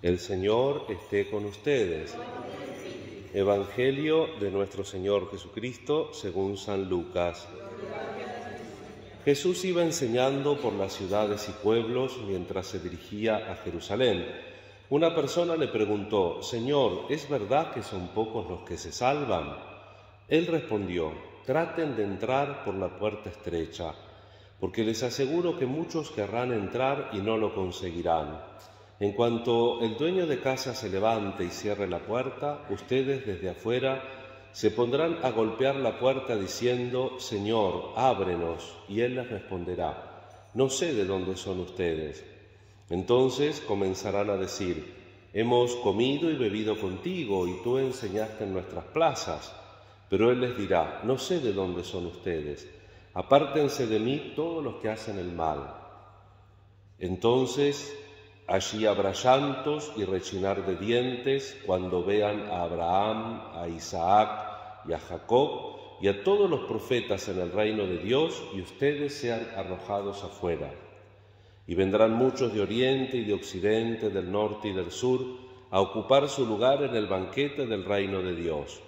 El Señor esté con ustedes. Evangelio de nuestro Señor Jesucristo según San Lucas. Jesús iba enseñando por las ciudades y pueblos mientras se dirigía a Jerusalén. Una persona le preguntó: «Señor, ¿es verdad que son pocos los que se salvan?». Él respondió: «Traten de entrar por la puerta estrecha, porque les aseguro que muchos querrán entrar y no lo conseguirán. En cuanto el dueño de casa se levante y cierre la puerta, ustedes desde afuera se pondrán a golpear la puerta diciendo: Señor, ábrenos, y Él les responderá: no sé de dónde son ustedes. Entonces comenzarán a decir: hemos comido y bebido contigo, y tú enseñaste en nuestras plazas. Pero Él les dirá: no sé de dónde son ustedes, apártense de mí todos los que hacen el mal. Entonces allí habrá llantos y rechinar de dientes cuando vean a Abraham, a Isaac y a Jacob y a todos los profetas en el reino de Dios, y ustedes sean arrojados afuera. Y vendrán muchos de oriente y de occidente, del norte y del sur, a ocupar su lugar en el banquete del reino de Dios.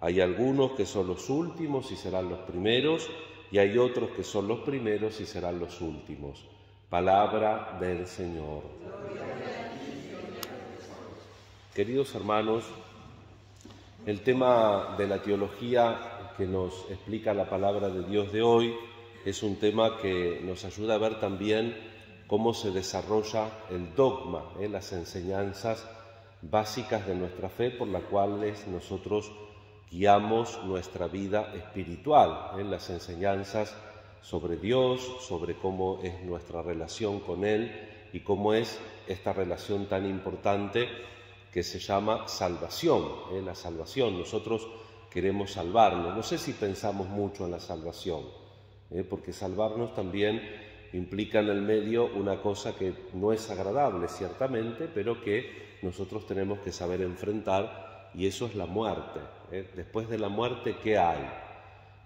Hay algunos que son los últimos y serán los primeros, y hay otros que son los primeros y serán los últimos». Palabra del Señor. Queridos hermanos, el tema de la teología que nos explica la palabra de Dios de hoy es un tema que nos ayuda a ver también cómo se desarrolla el dogma, las enseñanzas básicas de nuestra fe por las cuales nosotros guiamos nuestra vida espiritual, las enseñanzas sobre Dios, sobre cómo es nuestra relación con Él y cómo es esta relación tan importante que se llama salvación, la salvación. Nosotros queremos salvarnos. No sé si pensamos mucho en la salvación, porque salvarnos también implica en el medio una cosa que no es agradable, ciertamente, pero que nosotros tenemos que saber enfrentar, y eso es la muerte. Después de la muerte, ¿qué hay?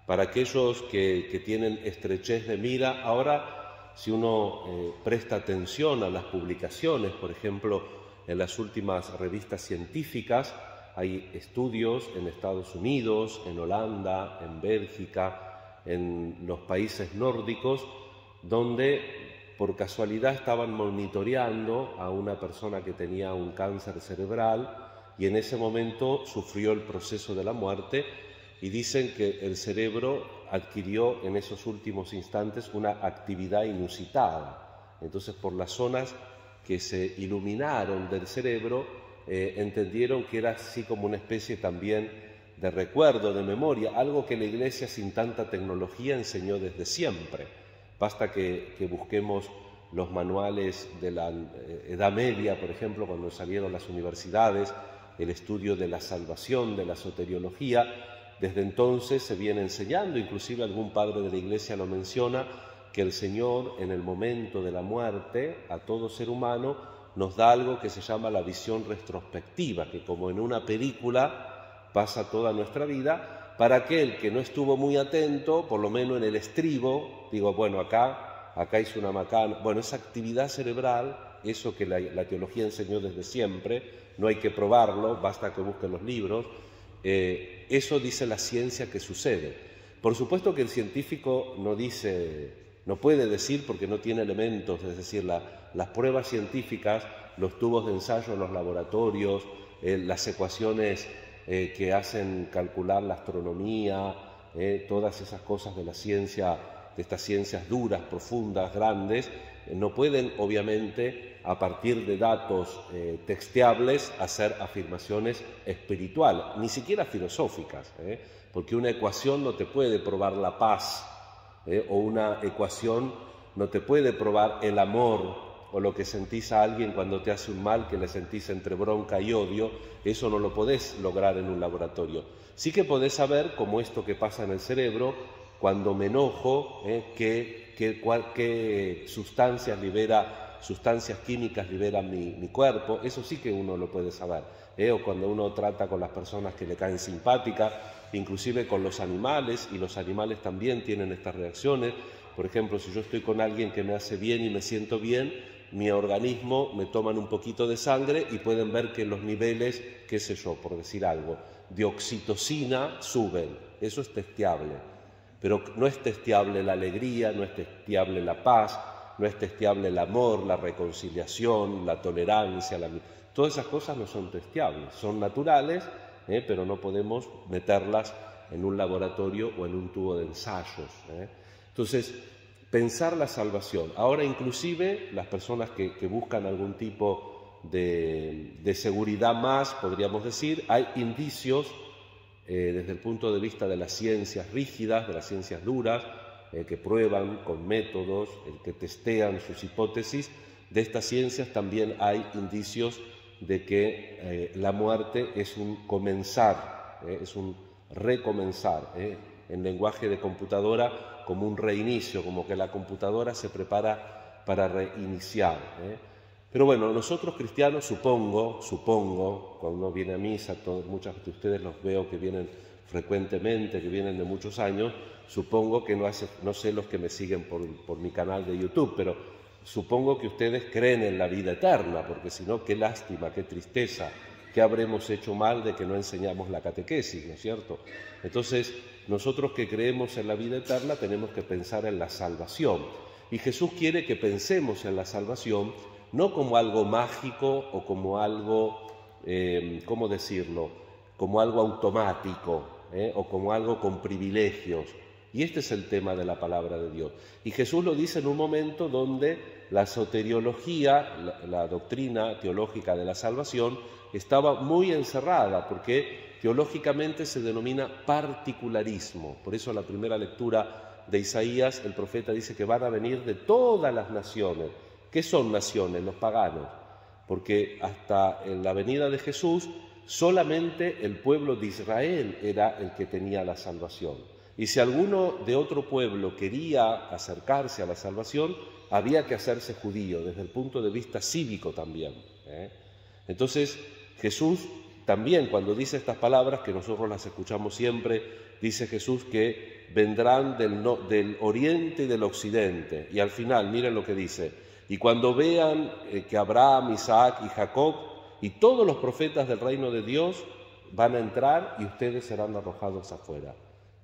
Para aquellos que tienen estrechez de mira, ahora si uno presta atención a las publicaciones, por ejemplo, en las últimas revistas científicas, hay estudios en Estados Unidos, en Holanda, en Bélgica, en los países nórdicos, donde por casualidad estaban monitoreando a una persona que tenía un cáncer cerebral y en ese momento sufrió el proceso de la muerte. Y dicen que el cerebro adquirió en esos últimos instantes una actividad inusitada. Entonces, por las zonas que se iluminaron del cerebro, entendieron que era así como una especie también de recuerdo, de memoria, algo que la Iglesia sin tanta tecnología enseñó desde siempre. Basta que busquemos los manuales de la Edad Media, por ejemplo, cuando salieron las universidades, el estudio de la salvación, de la soteriología. Desde entonces se viene enseñando, inclusive algún padre de la Iglesia lo menciona, que el Señor en el momento de la muerte a todo ser humano nos da algo que se llama la visión retrospectiva, que como en una película pasa toda nuestra vida. Para aquel que no estuvo muy atento, por lo menos en el estribo, digo, bueno, acá hizo una macana. Bueno, esa actividad cerebral, eso que la teología enseñó desde siempre, no hay que probarlo, basta que busquen los libros. Eso dice la ciencia que sucede. Por supuesto que el científico no puede decir porque no tiene elementos, es decir, las pruebas científicas, los tubos de ensayo en los laboratorios, las ecuaciones que hacen calcular la astronomía, todas esas cosas de la ciencia, de estas ciencias duras, profundas, grandes, no pueden obviamente a partir de datos texteables hacer afirmaciones espirituales, ni siquiera filosóficas, porque una ecuación no te puede probar la paz, o una ecuación no te puede probar el amor, o lo que sentís a alguien cuando te hace un mal, que le sentís entre bronca y odio. Eso no lo podés lograr en un laboratorio. Sí que podés saber, como esto que pasa en el cerebro, cuando me enojo, qué sustancias químicas libera mi cuerpo. Eso sí que uno lo puede saber, o cuando uno trata con las personas que le caen simpáticas, inclusive con los animales, y los animales también tienen estas reacciones. Por ejemplo, si yo estoy con alguien que me hace bien y me siento bien, mi organismo, me toman un poquito de sangre y pueden ver que los niveles, qué sé yo, por decir algo, de oxitocina suben. Eso es testeable. Pero no es testeable la alegría, no es testeable la paz, no es testeable el amor, la reconciliación, la tolerancia. Todas esas cosas no son testeables, son naturales, pero no podemos meterlas en un laboratorio o en un tubo de ensayos. Entonces, pensar la salvación. Ahora, inclusive, las personas que buscan algún tipo de seguridad más, podríamos decir, hay indicios desde el punto de vista de las ciencias rígidas, de las ciencias duras, que prueban con métodos, que testean sus hipótesis. De estas ciencias también hay indicios de que la muerte es un comenzar, es un recomenzar, en lenguaje de computadora, como un reinicio, como que la computadora se prepara para reiniciar. Pero bueno, nosotros cristianos, supongo, cuando uno viene a misa, muchas de ustedes los veo que vienen frecuentemente, que vienen de muchos años, supongo que no sé los que me siguen por mi canal de YouTube, pero supongo que ustedes creen en la vida eterna, porque si no, qué lástima, qué tristeza, qué habremos hecho mal de que no enseñamos la catequesis, ¿no es cierto? Entonces, nosotros que creemos en la vida eterna tenemos que pensar en la salvación. Y Jesús quiere que pensemos en la salvación no como algo mágico o como algo, ¿cómo decirlo?, como algo automático, o como algo con privilegios. Y este es el tema de la palabra de Dios. Y Jesús lo dice en un momento donde la soteriología, la doctrina teológica de la salvación, estaba muy encerrada, porque teológicamente se denomina particularismo. Por eso la primera lectura de Isaías, el profeta dice que van a venir de todas las naciones. ¿Qué son naciones? Los paganos. Porque hasta en la venida de Jesús, solamente el pueblo de Israel era el que tenía la salvación. Y si alguno de otro pueblo quería acercarse a la salvación, había que hacerse judío, desde el punto de vista cívico también. Entonces, Jesús también, cuando dice estas palabras, que nosotros las escuchamos siempre, dice Jesús que vendrán del oriente y del occidente. Y al final, miren lo que dice: y cuando vean que Abraham, Isaac y Jacob y todos los profetas del reino de Dios van a entrar y ustedes serán arrojados afuera.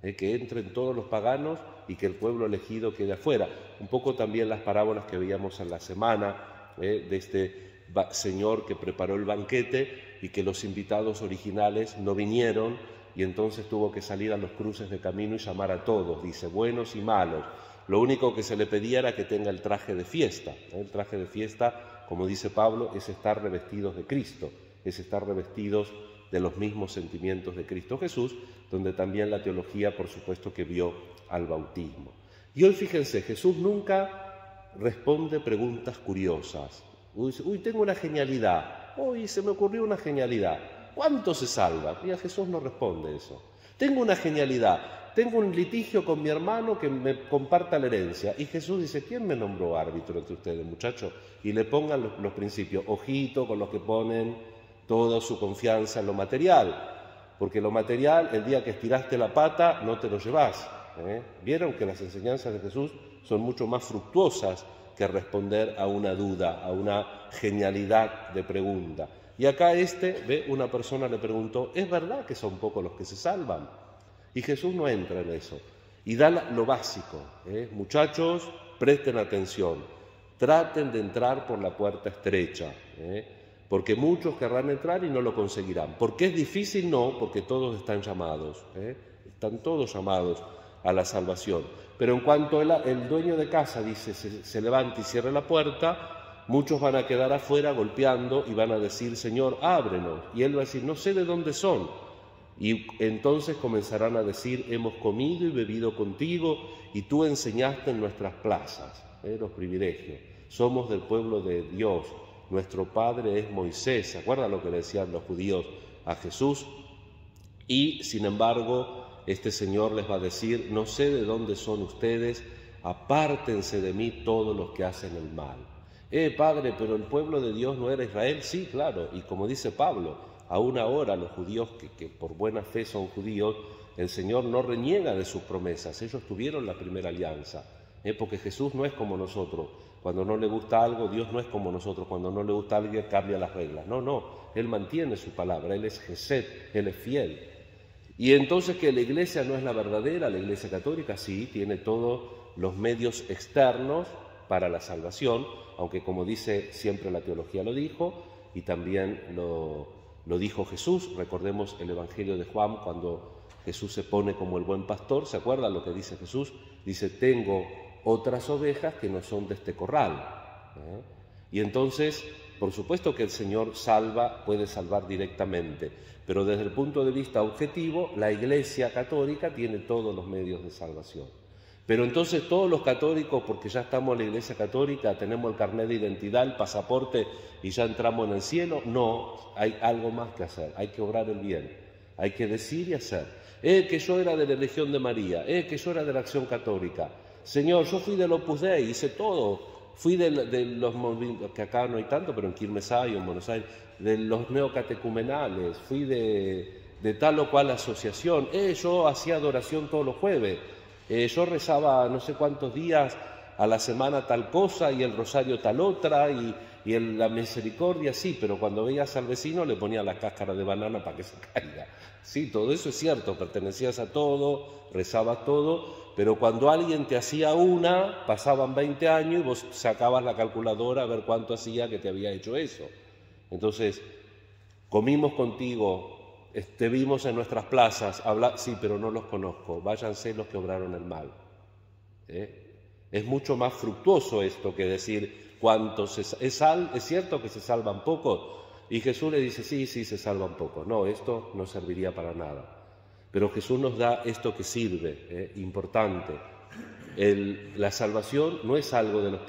Que entren todos los paganos y que el pueblo elegido quede afuera. Un poco también las parábolas que veíamos en la semana, de este señor que preparó el banquete y que los invitados originales no vinieron, y entonces tuvo que salir a los cruces de camino y llamar a todos, dice, buenos y malos. Lo único que se le pedía era que tenga el traje de fiesta. El traje de fiesta, como dice Pablo, es estar revestidos de Cristo, es estar revestidos de los mismos sentimientos de Cristo Jesús, donde también la teología, por supuesto, que vio al bautismo. Y hoy, fíjense, Jesús nunca responde preguntas curiosas. Uy, tengo una genialidad. Hoy se me ocurrió una genialidad. ¿Cuántos se salvan? Mira, Jesús no responde eso. Tengo una genialidad. Tengo un litigio con mi hermano que me comparta la herencia. Y Jesús dice, ¿quién me nombró árbitro entre ustedes, muchachos? Y le pongan los principios. Ojito con los que ponen toda su confianza en lo material. Porque lo material, el día que estiraste la pata, no te lo llevas. Vieron que las enseñanzas de Jesús son mucho más fructuosas que responder a una duda, a una genialidad de pregunta. Y acá una persona le preguntó, ¿es verdad que son pocos los que se salvan? Y Jesús no entra en eso. Y da lo básico. Muchachos, presten atención. Traten de entrar por la puerta estrecha. Porque muchos querrán entrar y no lo conseguirán. ¿Por qué es difícil? No, porque todos están llamados. Están todos llamados a la salvación. Pero en cuanto el dueño de casa dice, se levante y cierre la puerta, muchos van a quedar afuera golpeando y van a decir, Señor, ábrenos. Y él va a decir, no sé de dónde son. Y entonces comenzarán a decir, hemos comido y bebido contigo y tú enseñaste en nuestras plazas, los privilegios. Somos del pueblo de Dios, nuestro padre es Moisés. ¿Se acuerdan lo que le decían los judíos a Jesús? Y sin embargo, este Señor les va a decir, no sé de dónde son ustedes, apártense de mí todos los que hacen el mal. Padre, pero el pueblo de Dios no era Israel. Sí, claro, y como dice Pablo, aún ahora los judíos que por buena fe son judíos, el Señor no reniega de sus promesas. Ellos tuvieron la primera alianza, porque Jesús no es como nosotros. cuando no le gusta algo, Dios no es como nosotros, cuando no le gusta a alguien cambia las reglas. No, Él mantiene su palabra, Él es Gesed, Él es fiel. Y entonces que la Iglesia no es la verdadera, la Iglesia católica sí, tiene todos los medios externos para la salvación, aunque como dice siempre la teología lo dijo, y también lo dijo Jesús. Recordemos el Evangelio de Juan, cuando Jesús se pone como el buen pastor, ¿se acuerdan lo que dice Jesús? Dice, tengo otras ovejas que no son de este corral. Y entonces, por supuesto que el Señor puede salvar directamente, pero desde el punto de vista objetivo, la Iglesia católica tiene todos los medios de salvación. Pero entonces todos los católicos, porque ya estamos en la Iglesia católica, tenemos el carnet de identidad, el pasaporte y ya entramos en el cielo, no, hay algo más que hacer, hay que obrar el bien, hay que decir y hacer. Que yo era de la Legión de María, que yo era de la Acción Católica. Señor, yo fui del Opus Dei, hice todo, fui de los movimientos, que acá no hay tanto, pero en Quilmes hay, en Buenos Aires, de los neocatecumenales, fui de tal o cual asociación, yo hacía adoración todos los jueves, yo rezaba no sé cuántos días a la semana tal cosa y el rosario tal otra y la misericordia sí, pero cuando veías al vecino le ponía la cáscara de banana para que se caiga. Sí, todo eso es cierto, pertenecías a todo, rezabas todo, pero cuando alguien te hacía una, pasaban 20 años y vos sacabas la calculadora a ver cuánto hacía que te había hecho eso. Entonces, comimos contigo, te vimos en nuestras plazas, sí, pero no los conozco, váyanse los que obraron el mal. Es mucho más fructuoso esto que decir cuántos, es cierto que se salvan pocos, y Jesús le dice, sí, se salvan pocos, no, esto no serviría para nada. Pero Jesús nos da esto que sirve, importante. La salvación no es algo de los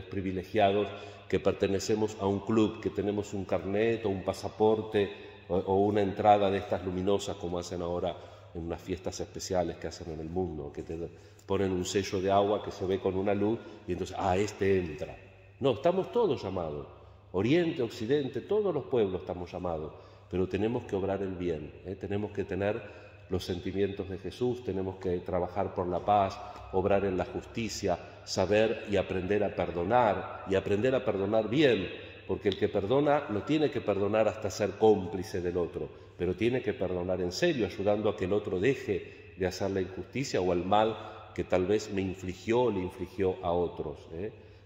privilegiados que pertenecemos a un club, que tenemos un carnet o un pasaporte o una entrada de estas luminosas como hacen ahora en unas fiestas especiales que hacen en el mundo, que te ponen un sello de agua que se ve con una luz y entonces, este entra. No, estamos todos llamados, Oriente, Occidente, todos los pueblos estamos llamados, pero tenemos que obrar el bien, tenemos que tener los sentimientos de Jesús, tenemos que trabajar por la paz, obrar en la justicia, saber y aprender a perdonar bien, porque el que perdona no tiene que perdonar hasta ser cómplice del otro, pero tiene que perdonar en serio, ayudando a que el otro deje de hacer la injusticia o el mal que tal vez le infligió a otros.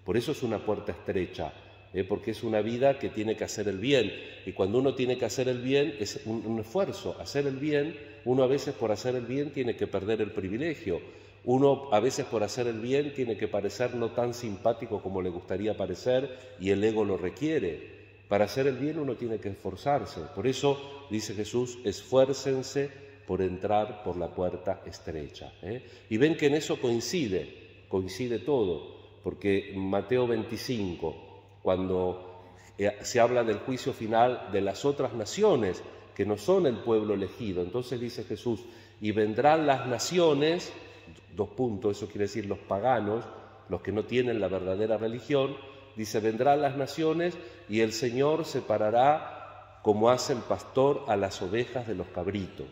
Por eso es una puerta estrecha, porque es una vida que tiene que hacer el bien, y cuando uno tiene que hacer el bien es un esfuerzo, hacer el bien. Uno a veces por hacer el bien tiene que perder el privilegio, uno a veces por hacer el bien tiene que parecer no tan simpático como le gustaría parecer y el ego lo requiere. Para hacer el bien uno tiene que esforzarse, por eso dice Jesús, esfuércense por entrar por la puerta estrecha. Y ven que en eso coincide todo, porque en Mateo 25, cuando se habla del juicio final de las otras naciones que no son el pueblo elegido, entonces dice Jesús, y vendrán las naciones, eso quiere decir los paganos, los que no tienen la verdadera religión, dice, vendrán las naciones y el Señor separará como hace el pastor a las ovejas de los cabritos,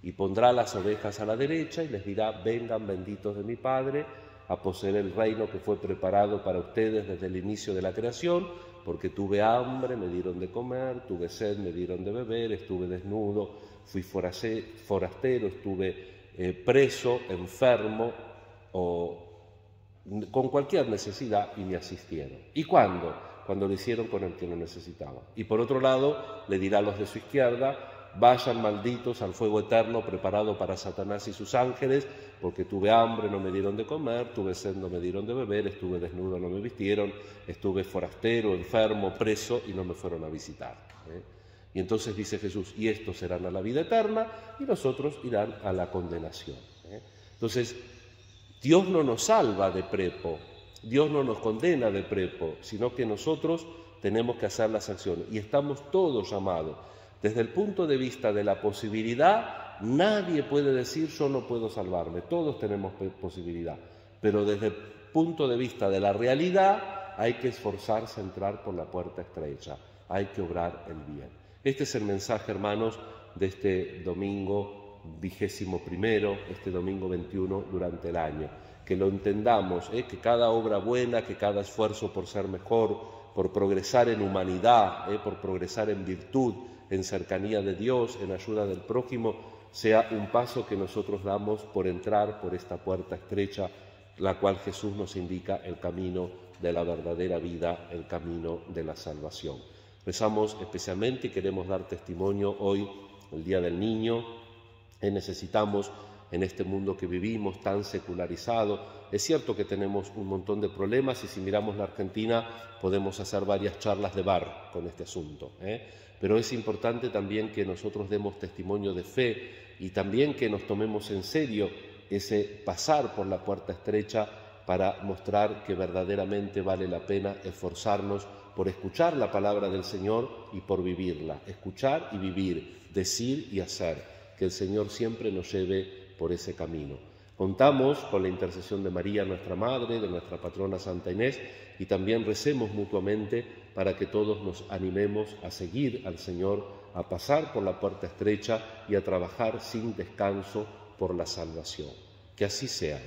y pondrá las ovejas a la derecha y les dirá, vengan benditos de mi Padre, a poseer el reino que fue preparado para ustedes desde el inicio de la creación, porque tuve hambre, me dieron de comer, tuve sed, me dieron de beber, estuve desnudo, fui forastero, estuve preso, enfermo o con cualquier necesidad y me asistieron. ¿Y cuándo? Cuando lo hicieron con el que lo necesitaba. Y por otro lado, le dirá a los de su izquierda, vayan malditos al fuego eterno preparado para Satanás y sus ángeles, porque tuve hambre, no me dieron de comer, tuve sed, no me dieron de beber, estuve desnudo, no me vistieron, estuve forastero, enfermo, preso y no me fueron a visitar. Y entonces dice Jesús, y estos serán a la vida eterna y los otros irán a la condenación. Entonces, Dios no nos salva de prepo, Dios no nos condena de prepo, sino que nosotros tenemos que hacer las acciones y estamos todos llamados. Desde el punto de vista de la posibilidad, nadie puede decir yo no puedo salvarme, todos tenemos posibilidad, pero desde el punto de vista de la realidad hay que esforzarse a entrar por la puerta estrecha, hay que obrar el bien. Este es el mensaje, hermanos, de este domingo 21, este domingo 21 durante el año. que lo entendamos, que cada obra buena, que cada esfuerzo por ser mejor, por progresar en humanidad, por progresar en virtud, en cercanía de Dios, en ayuda del prójimo, sea un paso que nosotros damos por entrar por esta puerta estrecha, la cual Jesús nos indica el camino de la verdadera vida, el camino de la salvación. Rezamos especialmente y queremos dar testimonio hoy, el Día del Niño, necesitamos en este mundo que vivimos tan secularizado. Es cierto que tenemos un montón de problemas y si miramos la Argentina podemos hacer varias charlas de bar con este asunto, pero es importante también que nosotros demos testimonio de fe y también que nos tomemos en serio ese pasar por la puerta estrecha para mostrar que verdaderamente vale la pena esforzarnos por escuchar la palabra del Señor y por vivirla, escuchar y vivir, decir y hacer, que el Señor siempre nos lleve por ese camino. Contamos con la intercesión de María, nuestra Madre, de nuestra patrona Santa Inés, y también recemos mutuamente para que todos nos animemos a seguir al Señor, a pasar por la puerta estrecha y a trabajar sin descanso por la salvación. Que así sea.